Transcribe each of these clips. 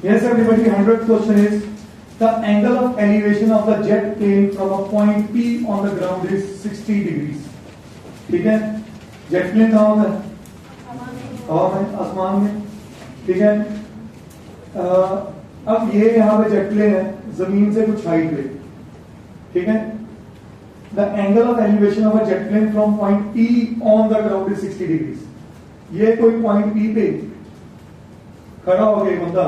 Yes, everybody, 100th question is the angle of elevation of the jet plane from a point P on the ground is 60 degrees. ठीक है, jet plane कहाँ होता है? हवा में, आसमान में. ठीक है, अब ये यहाँ पे जेट प्लेन है, जमीन से कुछ हाइट पे. ठीक है, the angle of elevation of a jet plane from point P on the ground is 60 degrees. ये कोई पॉइंट P पे खड़ा हो गया बंदा,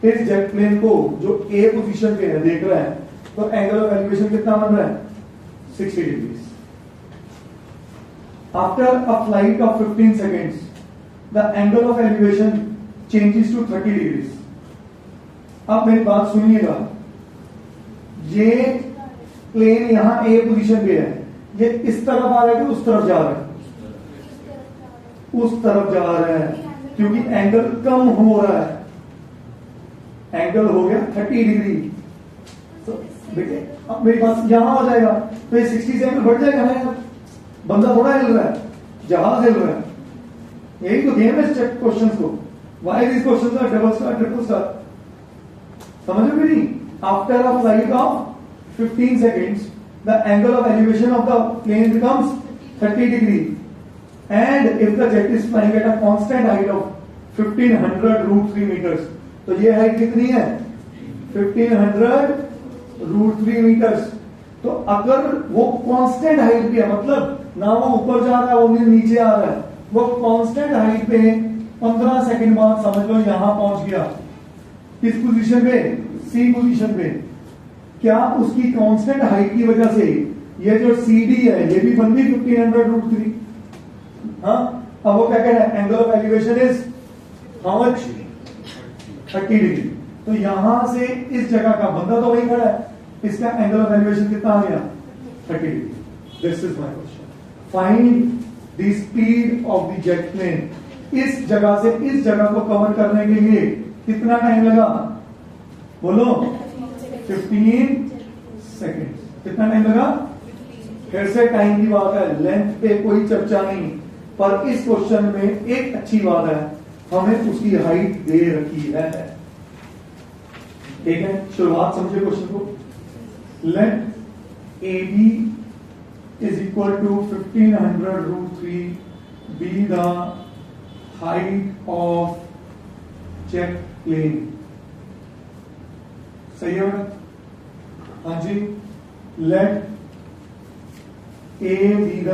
इस जेट प्लेन को जो A पोजीशन पे है देख रहा है, तो एंगल ऑफ एलिवेशन कितना बन रहा है? 60 degrees. After a flight of 15 seconds, the angle of elevation changes to 30 degrees. अब मेरी बात सुनिएगा, ये प्लेन यहां A पोजीशन पे है, ये इस तरफ आ रहा है कि उस तरफ जा रहा है? उस तरफ जा रहा है, क्योंकि एंगल कम हो रहा है. एंगल हो गया 30 डिग्री. तो देखिए, अब मेरी बात यहां हो जाएगा, तो ये 60 से एंगल बढ़ जाएगा ना यार. बंदा थोड़ा हिल रहा है, जहाज हिल रहा है. यही तो गेम है चेक क्वेश्चन को. Why this question are double star triple star? समझ में नहीं? After a flight of 15 seconds, the angle of elevation of the plane becomes 30 degree. And if the jet is flying at a constant height of 1500 root 3 meters, तो ये height कितनी है? 1500 root 3 metres. तो अगर वो कांस्टेंट हाइट पे है, मतलब ना वो ऊपर जा रहा है वो नीचे आ रहा है, वो कांस्टेंट हाइट पे 15 सेकंड बाद समझ लो यहां पहुंच गया. किस पोजीशन पे? सी पोजीशन पे. क्या उसकी कांस्टेंट हाइट की वजह से ये जो सी डी है ये भी बन गई 1500 रूट 3? हाँ, अब वो क्या कह रहा है? Angle of elevation is how much? 30 degree. तो यहां से इस जगह का बंदा तो वही खड़ा है, इसका एंगल ऑफ एलिवेशन कितना आ गया? 30 degree. This is my question. Find the speed of the jet plane. इस जगह से इस जगह को कवर करने के लिए कितना टाइम लगा? बोलो. 15 सेकेंड. कितना टाइम लगा? फिर से टाइम की बात है, लेंथ पे कोई चर्चा नहीं. पर इस क्वेश्चन में एक अच्छी बात है, हमें उसकी हाइट दे रखी है. ठीक है, शुरुआत समझे क्वेश्चन को. Let A B is equal to 1500 root 3 B the height of jet plane. सही है? हाँ जी. Let A B the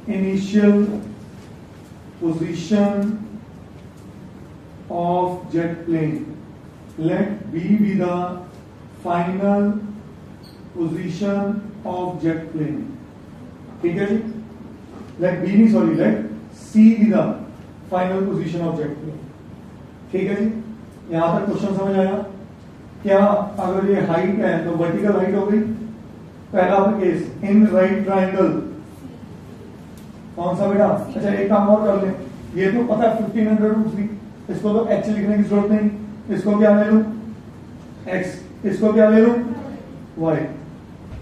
initial position of jet plane. Let B be the final position of jet plane. ठीक है जी. Let B नहीं, sorry, let C be the final position of jet plane. ठीक है जी. यहां तक क्वेश्चन समझ आया? क्या अगर ये हाइट है तो वर्टिकल हाइट हो गई. पहला केस, इन राइट ट्राइंगल. कौन सा बेटा? अच्छा, एक काम और कर लें. ये तो पता है 1500 रूट 3, इसको तो एच लिखने की जरूरत नहीं. इसको क्या ले लूं? एक्स. इसको क्या ले लूं? वाई.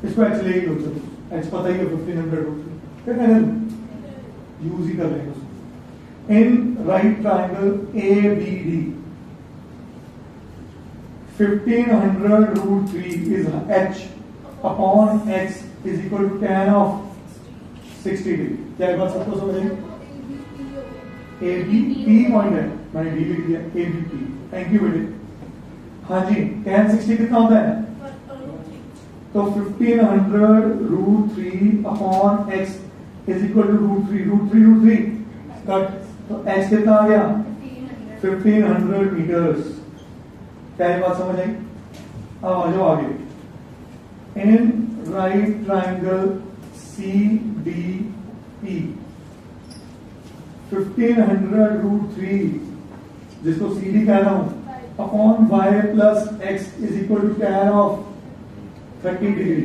इसको एच ले ही लो. चलो, एच पता ही है 1500 रूट 3. क्या कहने यूज ही कर लेंगे उसको. In right triangle A B D 1500 root 3 is H upon X is equal to tan of 60 degree. क्या बात सबको समझ आई? ए बी पी पॉइंट है, मैंने डी लिख दिया. A B P. Thank you बेटे. हाँ जी. tan 60 कितना होता है? तो 1500 root 3 upon X is equal to root 3. Root 3 cut, तो एक्स कितना आ गया? 1500 मीटर्स. क्या बात समझ आई? अब आ जाओ आगे. In right triangle C D P 1500 root 3, जिसको सी डी कह रहा हूं, upon Y plus X is equal to tan of 30 degree.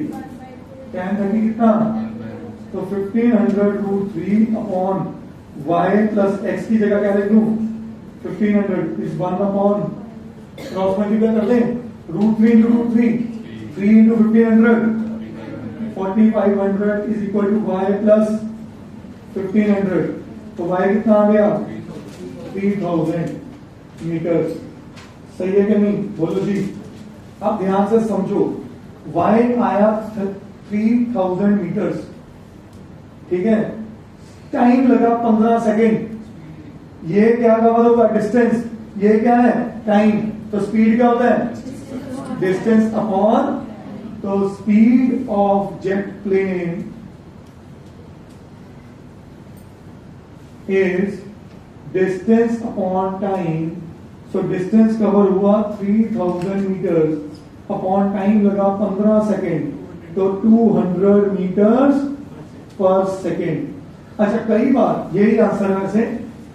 tan 30 कितना? तो 1500 root 3 upon Y plus X की जगह क्या लिख दूं? 1500 इज 1 अपॉन क्रॉस मल्टीप्लाई कर दें. Root 3 into root 3 into 1500 4500 is equal to Y plus 1500. तो वाई कितना आ गया? 3000 मीटर्स. सही है कि नहीं, बोलो जी। अब ध्यान से समझो, वाई आया 3000 मीटर्स, ठीक है, टाइम लगा 15 सेकेंड। ये क्या कवर होगा, डिस्टेंस, ये क्या है, टाइम। तो स्पीड क्या होता है, डिस्टेंस अपॉन, तो speed of jet plane is distance upon time. So distance cover हुआ 3000 मीटर्स अपॉन टाइम लगा 15 सेकेंड, तो 200 मीटर्स पर सेकेंड। अच्छा, कई बार यही आंसर है वैसे,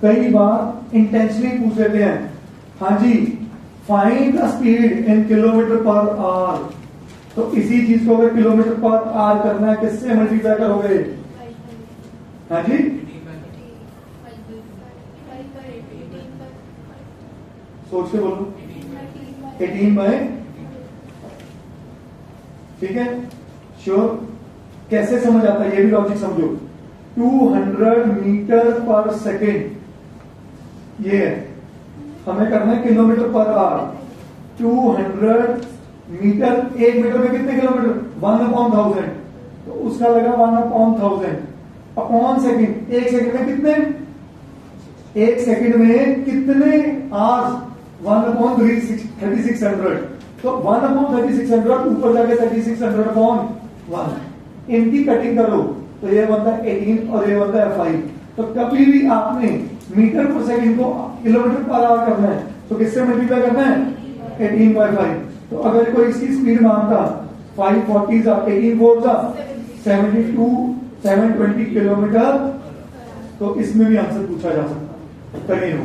कई बार इंटेंशनली पूछ लेते हैं, हाँ जी find the speed in kilometre per hour. तो इसी चीज को अगर किलोमीटर पर आवर करना है, किससे मल्टीप्लाई करोगे, हाँ जी, सोच के बोलो, 18 बाय, ठीक है, श्योर। कैसे समझ आता है ये भी लॉजिक समझो। 200 मीटर पर सेकेंड ये है, हमें करना है किलोमीटर पर आवर। 200 मीटर, एक मीटर में कितने किलोमीटर, 1/1000, तो उसका लगा 1/1000 अपॉन सेकेंड। एक सेकेंड में कितने, एक सेकेंड में कितने आवर्स, 1/3600, तो 1/3600 ऊपर जाके 3600 अपॉन 1, इनकी कटिंग करो तो ये बनता है 18 और ये बनता है 5। तो कभी भी आपने मीटर पर सेकंड को किलोमीटर पर आवर करना है तो किससे मल्टीप्लाई करना है, 18/5। तो अगर कोई इसकी स्पीड मांगता 540 18 4 720 किलोमीटर, तो इसमें भी आंसर पूछा जा सकता है। कंटिन्यू।